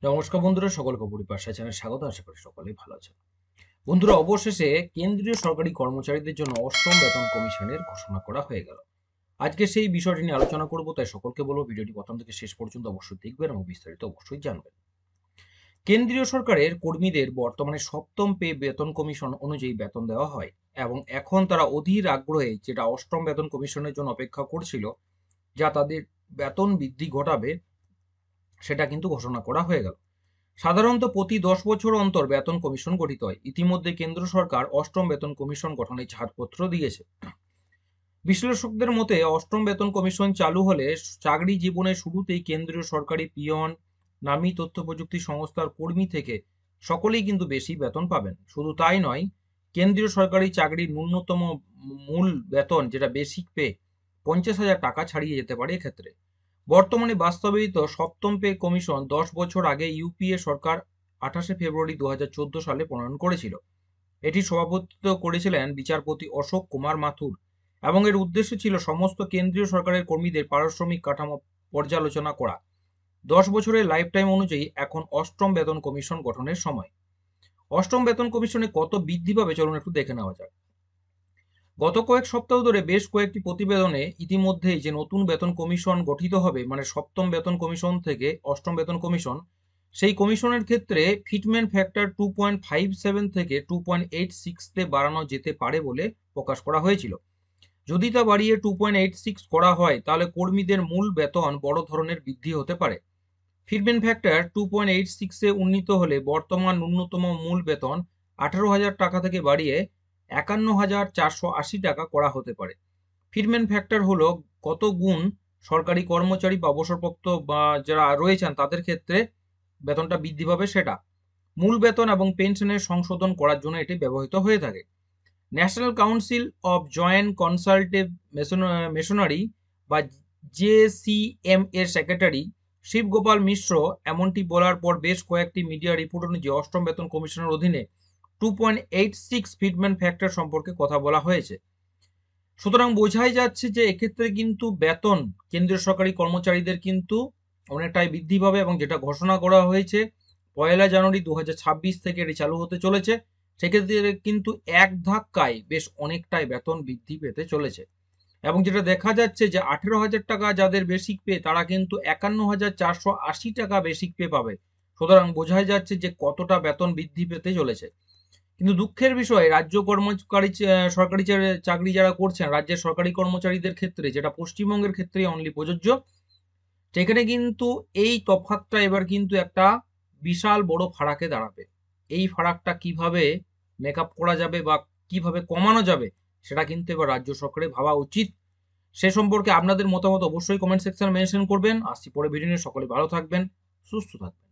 নমস্কার বন্ধুরা, সকলকে পরিপাশা চ্যানেলে স্বাগত। আশা করি সকলেই ভালো আছেন। বন্ধুরা, অবশেষে কেন্দ্রীয় সরকারি কর্মচারীদের জন্য অষ্টম বেতন কমিশনের ঘোষণা করা হয়ে গেল। আজকে সেই বিষয়টি নিয়ে আলোচনা করব, তাই সকলকে বলবো ভিডিওটি প্রথম থেকে শেষ পর্যন্ত অবশ্যই দেখবেন এবং বিস্তারিত অবশ্যই জানবেন। কেন্দ্রীয় সরকারের কর্মীদের বর্তমানে সপ্তম পে বেতন কমিশন অনুযায়ী বেতন দেওয়া হয় এবং এখন তারা অধীর আগ্রহে যেটা অষ্টম বেতন কমিশনের জন্য অপেক্ষা করছিল, যা তাদের বেতন বৃদ্ধি ঘটাবে, সেটা কিন্তু ঘোষণা করা হয়ে গেল। সাধারণত প্রতি 10 বছর অন্তর বেতন কমিশন গঠিত হয়। ইতিমধ্যে কেন্দ্র সরকার অষ্টম বেতন কমিশন গঠনের ছাড়পত্র দিয়েছে। বিশ্লেষকদের মতে অষ্টম বেতন কমিশন চালু হলে চাকরি জীবনের শুরুতেই কেন্দ্রীয় সরকারি পিয়ন, নামী তথ্য প্রযুক্তি সংস্থার কর্মী থেকে সকলেই কিন্তু বেশি বেতন পাবেন। শুধু তাই নয়, কেন্দ্রীয় সরকারি চাকরির ন্যূনতম মূল বেতন, যেটা বেসিক পে, 50,000 টাকা ছাড়িয়ে যেতে পারে এক্ষেত্রে। বর্তমানে বাস্তবায়িত সপ্তম পে কমিশন 10 বছর আগে ইউপিএ সরকার 28 ফেব্রুয়ারি 2014 সালে প্রণয়ন করেছিল। এটি সভাপতিত্ব করেছিলেন বিচারপতি অশোক কুমার মাথুর এবং এর উদ্দেশ্য ছিল সমস্ত কেন্দ্রীয় সরকারের কর্মীদের পারিশ্রমিক কাঠামো পর্যালোচনা করা। 10 বছরের লাইফ টাইম অনুযায়ী এখন অষ্টম বেতন কমিশন গঠনের সময়। অষ্টম বেতন কমিশনে কত বৃদ্ধি পাবে চলুন একটু দেখে নেওয়া যাক। গত কয়েক সপ্তাহ ধরে বেশ কয়েকটি প্রতিবেদনে ইতিমধ্যেই যে নতুন বেতন কমিশন গঠিত হবে, মানে সপ্তম বেতন কমিশন থেকে অষ্টম বেতন কমিশন, সেই কমিশনের ক্ষেত্রে ফিটমেন্ট ফ্যাক্টর 2.57 থেকে 2.86-তে বাড়ানো যেতে পারে বলে প্রকাশ করা হয়েছিল। যদি তা বাড়িয়ে 2.86 করা হয়, তাহলে কর্মীদের মূল বেতন বড় ধরনের বৃদ্ধি হতে পারে। ফিটমেন্ট ফ্যাক্টর 2.86-এ উন্নীত হলে বর্তমান ন্যূনতম মূল বেতন 18,000 টাকা থেকে বাড়িয়ে 51,480 টাকা করা হতে পারে। ফিটমেন্ট ফ্যাক্টর হলো কত গুণ সরকারি কর্মচারী বা অবসরপ্রাপ্ত বা যারা রয়েছেন তাদের ক্ষেত্রে বেতনটা বৃদ্ধি পাবে সেটা। মূল বেতন এবং পেনশনের সংশোধন করার জন্য এটি ব্যবহৃত হয়ে থাকে। National council of joint consultative masonry বা জেসিএম এর সেক্রেটারি শিবগোপাল মিশ্র এমনটি বলার পর বেশ কয়েকটি মিডিয়া রিপোর্ট অনুযায়ী অষ্টম বেতন কমিশনের অধীনে 2.86 ফিটমেন্ট ফ্যাক্টর সম্পর্কে কথা বলা হয়েছে। সুতরাং বোঝাই যাচ্ছে যে এক্ষেত্রে কিন্তু বেতন কেন্দ্রীয় সরকারি কর্মচারীদের কিন্তু অনেকটাই বৃদ্ধি পাবে এবং যেটা ঘোষণা করা হয়েছে 1 জানুয়ারি 2026 থেকে এটি চালু হতে চলেছে। সেক্ষেত্রে কিন্তু এক ধাক্কায় বেশ অনেকটাই বেতন বৃদ্ধি পেতে চলেছে এবং যেটা দেখা যাচ্ছে যে 18,000 টাকা যাদের বেসিক পে, তারা কিন্তু 51,480 টাকা বেসিক পে পাবে। সুতরাং বোঝাই যাচ্ছে যে কতটা বেতন বৃদ্ধি পেতে চলেছে। কিন্তু দুঃখের বিষয়, রাজ্য কর্মচারী সরকারি চাকরি যারা করছেন, রাজ্যের সরকারি কর্মচারীদের ক্ষেত্রে, যেটা পশ্চিমবঙ্গের ক্ষেত্রে অনলি প্রযোজ্য, সেখানে কিন্তু এই তফাৎটা এবার কিন্তু একটা বিশাল বড় ফারাকে দাঁড়াবে। এই ফারাকটা কিভাবে মেকআপ করা যাবে বা কিভাবে কমানো যাবে, সেটা কিন্তু এবার রাজ্য সরকারের ভাবা উচিত। সে সম্পর্কে আপনাদের মতামত অবশ্যই কমেন্ট সেকশনে মেনশন করবেন। আসছি পরে ভিডিও নিয়ে, সকলে ভালো থাকবেন, সুস্থ থাকবেন।